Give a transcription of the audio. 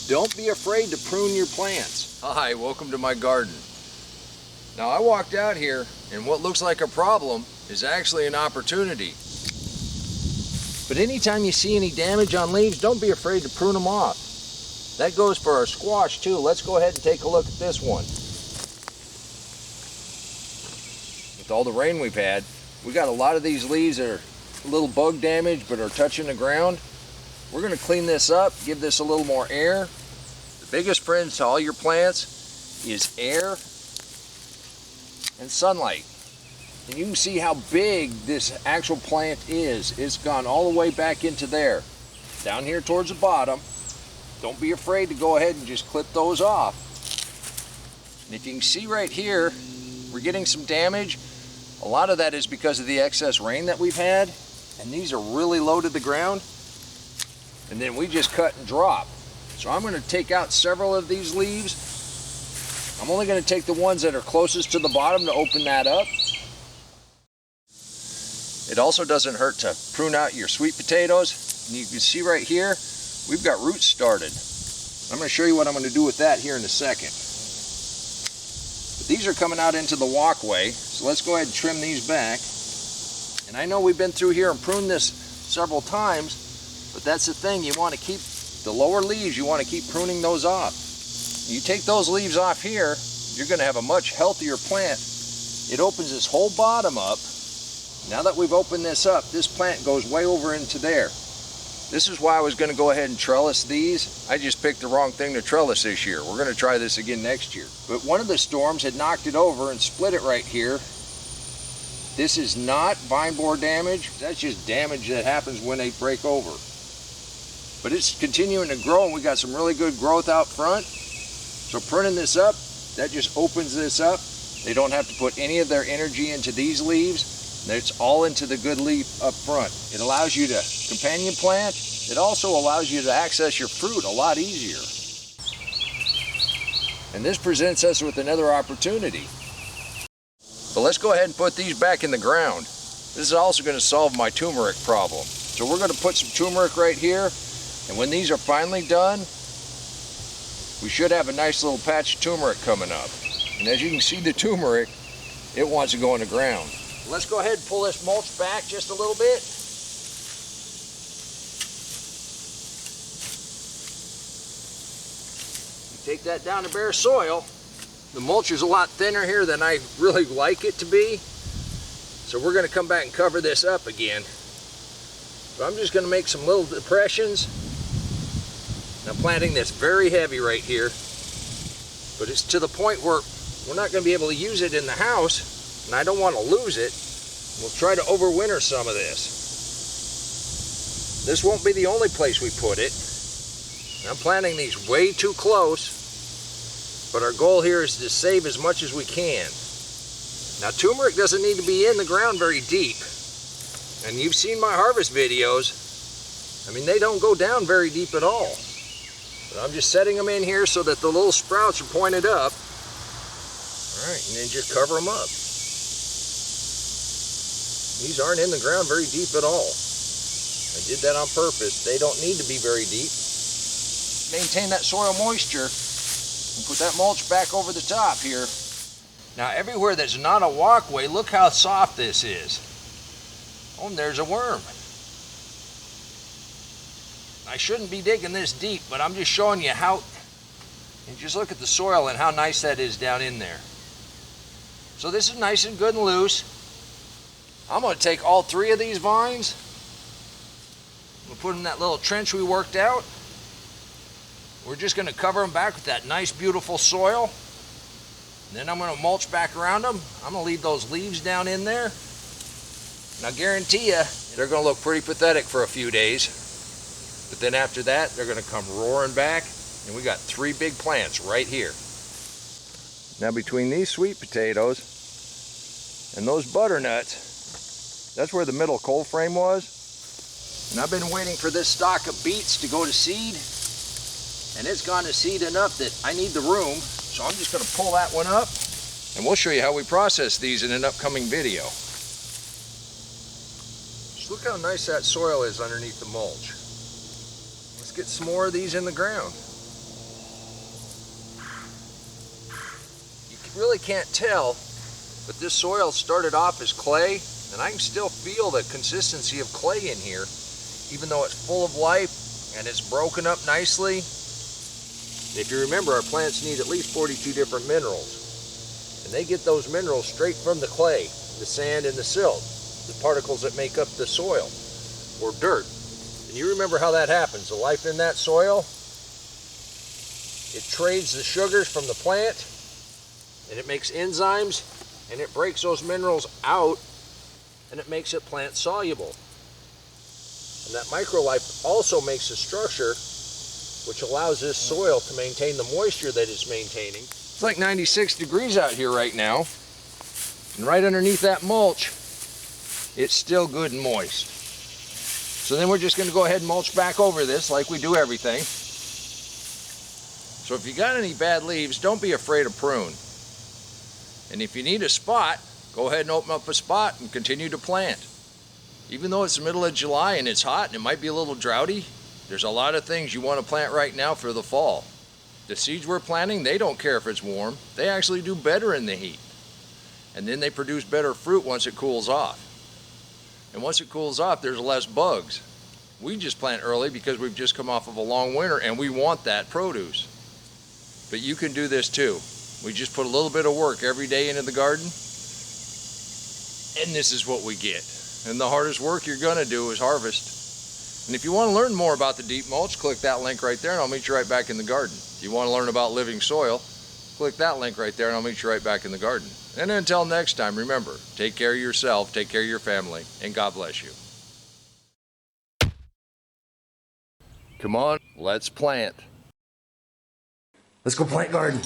Don't be afraid to prune your plants. Hi, welcome to my garden. Now I walked out here and what looks like a problem is actually an opportunity. But anytime you see any damage on leaves, don't be afraid to prune them off. That goes for our squash too. Let's go ahead and take a look at this one. With all the rain we've had, we got a lot of these leaves that are a little bug damaged but are touching the ground. We're going to clean this up, give this a little more air. The biggest friends to all your plants is air and sunlight. And you can see how big this actual plant is. It's gone all the way back into there. Down here towards the bottom. Don't be afraid to go ahead and just clip those off. And if you can see right here, we're getting some damage. A lot of that is because of the excess rain that we've had. And these are really low to the ground. And then we just cut and drop. So I'm going to take out several of these leaves. I'm only going to take the ones that are closest to the bottom to open that up. It also doesn't hurt to prune out your sweet potatoes. And you can see right here, we've got roots started. I'm going to show you what I'm going to do with that here in a second. But these are coming out into the walkway, so let's go ahead and trim these back. And I know we've been through here and pruned this several times, but that's the thing, you want to keep the lower leaves, you want to keep pruning those off. You take those leaves off here, you're going to have a much healthier plant. It opens this whole bottom up. Now that we've opened this up, this plant goes way over into there. This is why I was going to go ahead and trellis these. I just picked the wrong thing to trellis this year. We're going to try this again next year. But one of the storms had knocked it over and split it right here. This is not vine borer damage. That's just damage that happens when they break over. But it's continuing to grow and we got some really good growth out front. So pruning this up, that just opens this up. They don't have to put any of their energy into these leaves. It's all into the good leaf up front. It allows you to companion plant. It also allows you to access your fruit a lot easier. And this presents us with another opportunity. But let's go ahead and put these back in the ground. This is also going to solve my turmeric problem. So we're going to put some turmeric right here. And when these are finally done, we should have a nice little patch of turmeric coming up. And as you can see, the turmeric, it wants to go in the ground. Let's go ahead and pull this mulch back just a little bit. You take that down to bare soil. The mulch is a lot thinner here than I really like it to be. So we're going to come back and cover this up again. So I'm just going to make some little depressions. And I'm planting this very heavy right here. But it's to the point where we're not going to be able to use it in the house. And I don't want to lose it. We'll try to overwinter some of this. This won't be the only place we put it. I'm planting these way too close, but our goal here is to save as much as we can. Now turmeric doesn't need to be in the ground very deep. And you've seen my harvest videos. I mean, they don't go down very deep at all. But I'm just setting them in here so that the little sprouts are pointed up. All right, and then just cover them up. These aren't in the ground very deep at all. I did that on purpose. They don't need to be very deep. Maintain that soil moisture and put that mulch back over the top here. Now everywhere that's not a walkway, look how soft this is. Oh, and there's a worm. I shouldn't be digging this deep, but I'm just showing you how, and just look at the soil and how nice that is down in there. So this is nice and good and loose. I'm going to take all three of these vines. We'll put them in that little trench we worked out. We're just going to cover them back with that nice, beautiful soil. And then I'm going to mulch back around them. I'm going to leave those leaves down in there. And I guarantee you, they're going to look pretty pathetic for a few days. But then after that, they're going to come roaring back. And we got three big plants right here. Now between these sweet potatoes and those butternuts, that's where the middle cold frame was. And I've been waiting for this stalk of beets to go to seed. And it's gone to seed enough that I need the room. So I'm just going to pull that one up. And we'll show you how we process these in an upcoming video. Just look how nice that soil is underneath the mulch. Let's get some more of these in the ground. really can't tell, but this soil started off as clay, and I can still feel the consistency of clay in here, even though it's full of life and it's broken up nicely. If you remember, our plants need at least 42 different minerals, and they get those minerals straight from the clay, the sand and the silt, the particles that make up the soil or dirt. And you remember how that happens. The life in that soil, it trades the sugars from the plant, and it makes enzymes, and it breaks those minerals out, and it makes it plant soluble. And that microlife also makes a structure which allows this soil to maintain the moisture that it's maintaining. It's like 96 degrees out here right now, and right underneath that mulch, it's still good and moist. So then we're just going to go ahead and mulch back over this like we do everything. So if you got any bad leaves, don't be afraid to prune. And if you need a spot, go ahead and open up a spot and continue to plant. Even though it's the middle of July and it's hot and it might be a little droughty, there's a lot of things you want to plant right now for the fall. The seeds we're planting, they don't care if it's warm. They actually do better in the heat. And then they produce better fruit once it cools off. And once it cools off, there's less bugs. We just plant early because we've just come off of a long winter and we want that produce. But you can do this too. We just put a little bit of work every day into the garden, and this is what we get. And the hardest work you're gonna do is harvest. And if you want to learn more about the deep mulch, click that link right there and I'll meet you right back in the garden. If you want to learn about living soil, click that link right there and I'll meet you right back in the garden. And until next time, remember, take care of yourself, take care of your family, and God bless you. Come on, let's plant. Let's go plant garden.